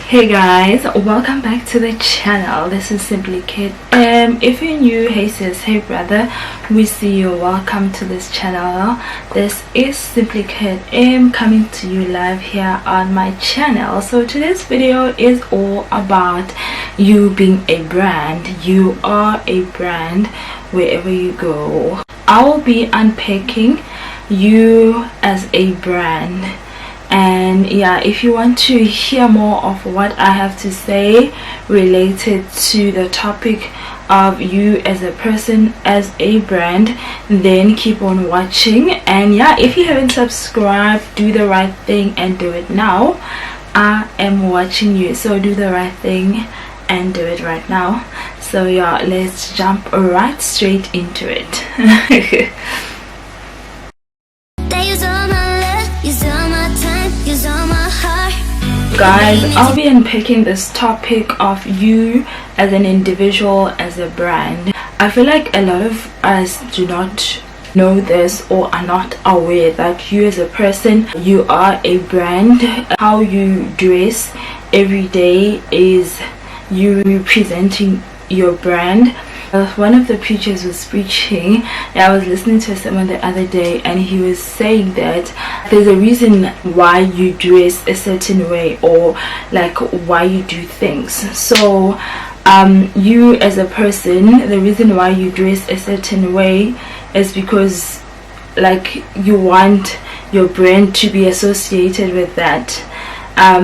Hey guys, welcome back to the channel. This is Simply Kid. If you're new, hey sis, hey brother, we see you. Welcome to this channel. This is Simply Kid. Coming to you live here on my channel. So today's video is all about you being a brand. You are a brand wherever you go. I will be unpacking you as a brand. And yeah, if you want to hear more of what I have to say related to the topic of you as a person, as a brand, then keep on watching. And yeah, if you haven't subscribed, do the right thing and do it now. I am watching you, so do the right thing and do it right now. So yeah, let's jump right straight into it. Guys, I'll be unpacking this topic of you as an individual, as a brand. I feel like a lot of us do not know this or are not aware that you as a person, you are a brand. How you dress every day is you representing your brand. One of the preachers was preaching. I was listening to someone the other day, and he was saying that there's a reason why you dress a certain way, or like why you do things. So you as a person, the reason why you dress a certain way is because like you want your brand to be associated with that.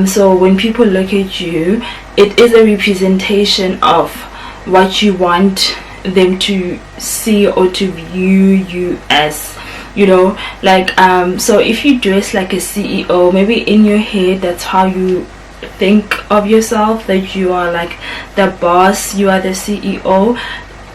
So when people look at you, it is a representation of what you want them to see or to view you as, you know, like so if you dress like a CEO, maybe in your head that's how you think of yourself, that you are like the boss, you are the CEO,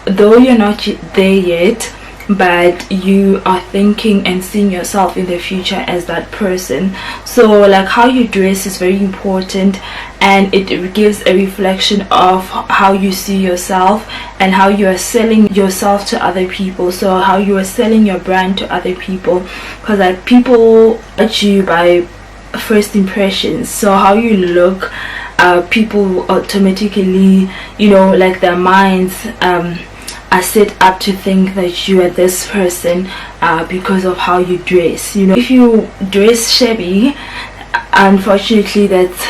though you're not there yet, but you are thinking and seeing yourself in the future as that person. So like how you dress is very important, and it gives a reflection of how you see yourself and how you are selling yourself to other people. So how you are selling your brand to other people, because like people judge you by first impressions. So how you look, people automatically, you know, like their minds are set up to think that you are this person because of how you dress. You know, if you dress shabby, unfortunately that's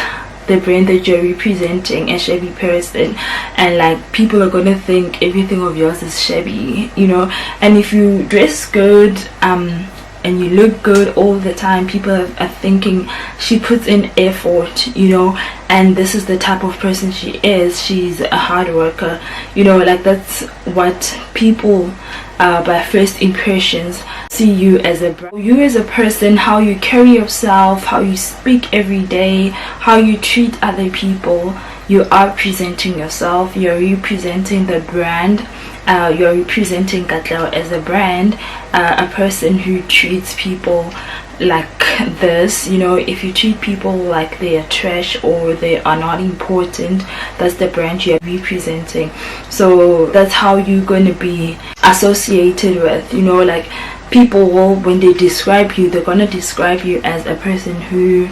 the brand that you're representing, a shabby person, and like people are gonna think everything of yours is shabby, you know. And if you dress good and you look good all the time, people are thinking she puts in effort, you know, and this is the type of person she is. She's a hard worker, you know, like that's what people by first impressions see you as a brand. You as a person, how you carry yourself, how you speak every day, how you treat other people, you are presenting yourself, you're representing the brand. You're representing Katlego as a brand, a person who treats people like this. You know, if you treat people like they are trash or they are not important, that's the brand you're representing. So that's how you're going to be associated with, you know, like people will, when they describe you, they're going to describe you as a person who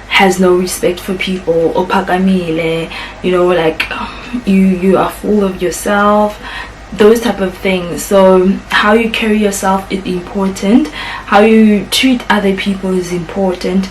has no respect for people, opakamile, you know, like you are full of yourself, those type of things. So how you carry yourself is important, how you treat other people is important,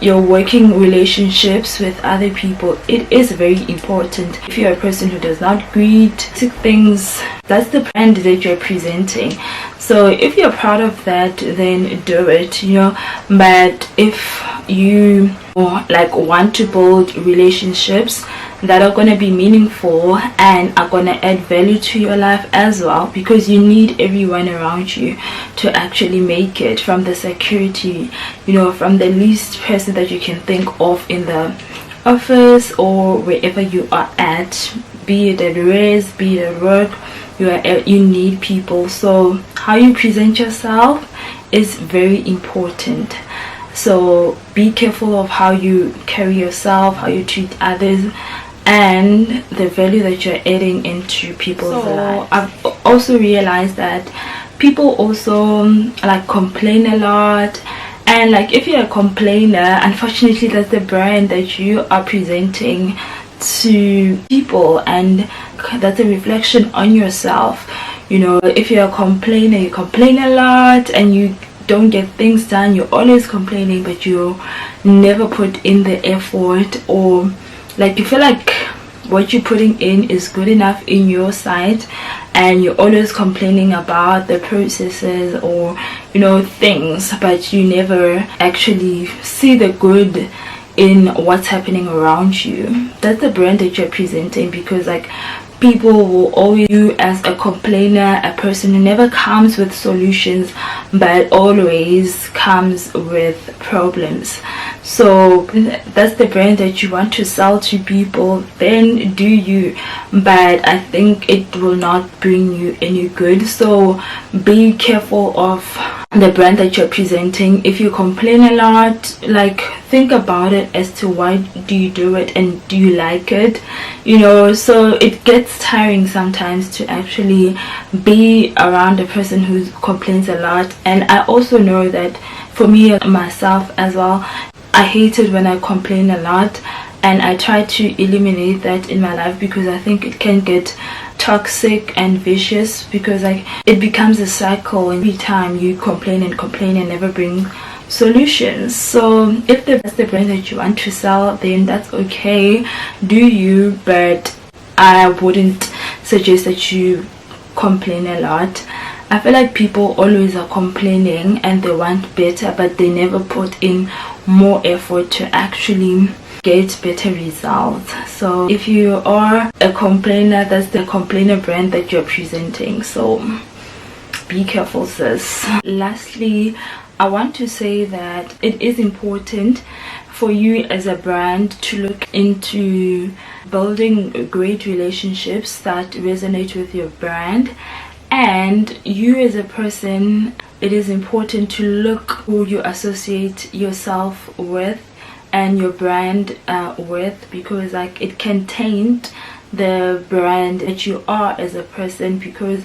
your working relationships with other people, it is very important. If you're a person who does not greet things, that's the brand that you're presenting. So if you're proud of that, then do it, you know. But if you like want to build relationships that are going to be meaningful and are going to add value to your life as well, because you need everyone around you to actually make it, from the security, you know, from the least person that you can think of in the office or wherever you are at, be it at rest, be it at work, you need people. So how you present yourself is very important. So be careful of how you carry yourself, how you treat others, and the value that you're adding into people's lives. I've also realized that people also like complain a lot And like if you're a complainer, unfortunately that's the brand that you are presenting to people, and that's a reflection on yourself. You know, if you're a complainer, you complain a lot and you don't get things done, you're always complaining but you never put in the effort, or like you feel like what you're putting in is good enough in your sight, and you're always complaining about the processes or, you know, things, but you never actually see the good in what's happening around you. That's the brand that you're presenting, because like people will always view you as a complainer, a person who never comes with solutions but always comes with problems. So that's the brand that you want to sell to people, then do you, but I think it will not bring you any good. So be careful of the brand that you're presenting. If you complain a lot, like think about it as to why do you do it and do you like it, you know. So it gets tiring sometimes to actually be around a person who complains a lot. And I also know that for me myself as well, I hate it when I complain a lot, and I try to eliminate that in my life, because I think it can get toxic and vicious, because like it becomes a cycle. Every time you complain and complain and never bring solutions. So if that's the brand that you want to sell, then that's okay, do you, but I wouldn't suggest that you complain a lot. I feel like people always are complaining and they want better, but they never put in more effort to actually get better results. So if you are a complainer, that's the complainer brand that you're presenting. So be careful, sis. Lastly, I want to say that it is important for you as a brand to look into building great relationships that resonate with your brand. And you as a person, it is important to look who you associate yourself with and your brand with, because like it can taint the brand that you are as a person. Because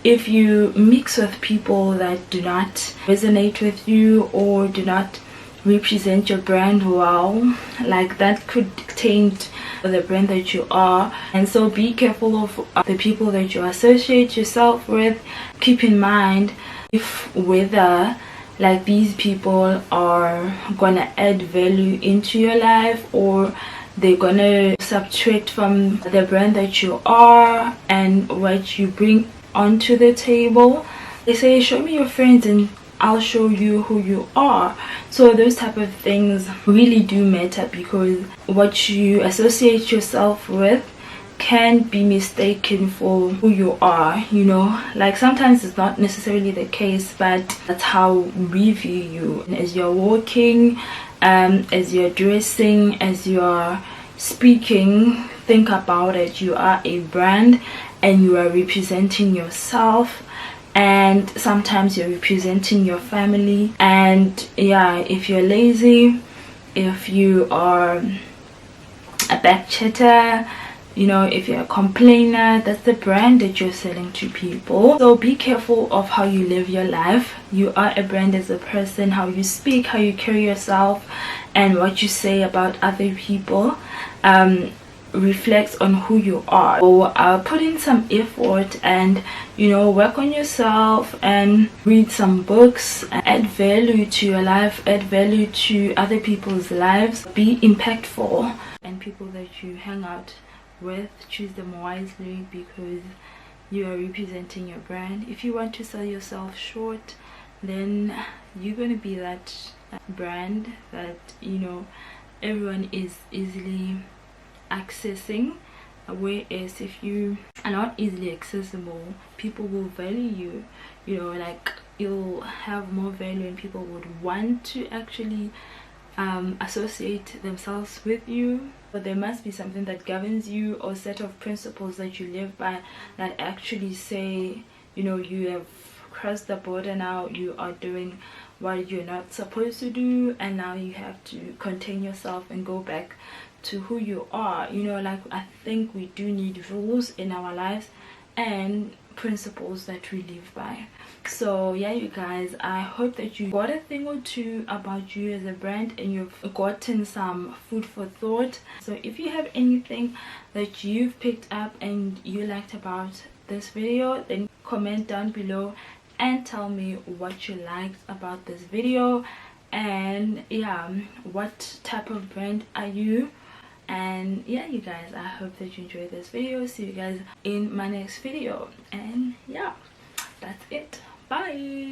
if you mix with people that do not resonate with you or do not represent your brand well, like that could taint the brand that you are. And so be careful of the people that you associate yourself with. Keep in mind if whether like these people are gonna add value into your life, or they're gonna subtract from the brand that you are and what you bring onto the table. They say show me your friends and I'll show you who you are. So those type of things really do matter, because what you associate yourself with can be mistaken for who you are, you know. Like sometimes it's not necessarily the case, but that's how we view you. And as you're walking, as you're dressing, as you're speaking, think about it. You are a brand and you are representing yourself, and sometimes you're representing your family. And yeah, if you're lazy, if you are a backchatter, you know, if you're a complainer, that's the brand that you're selling to people. So be careful of how you live your life. You are a brand as a person. How you speak, how you carry yourself, and what you say about other people reflects on who you are. So put in some effort and, you know, work on yourself and read some books, add value to your life, add value to other people's lives. Be impactful, and people that you hang out with, choose them wisely, because you are representing your brand. If you want to sell yourself short, then you're going to be that brand that, you know, everyone is easily accessing. Whereas if you are not easily accessible, people will value you, you know, like you'll have more value and people would want to actually associate themselves with you. But there must be something that governs you, or set of principles that you live by, that actually say, you know, you have crossed the border, now you are doing what you're not supposed to do, and now you have to contain yourself and go back to who you are. You know, like I think we do need rules in our lives, and principles that we live by. So yeah, you guys, I hope that you got a thing or two about you as a brand and you've gotten some food for thought. So if you have anything that you've picked up and you liked about this video, then comment down below and tell me what you liked about this video. And yeah, what type of brand are you? And yeah, you guys, I hope that you enjoyed this video. See you guys in my next video. And yeah, that's it. Bye.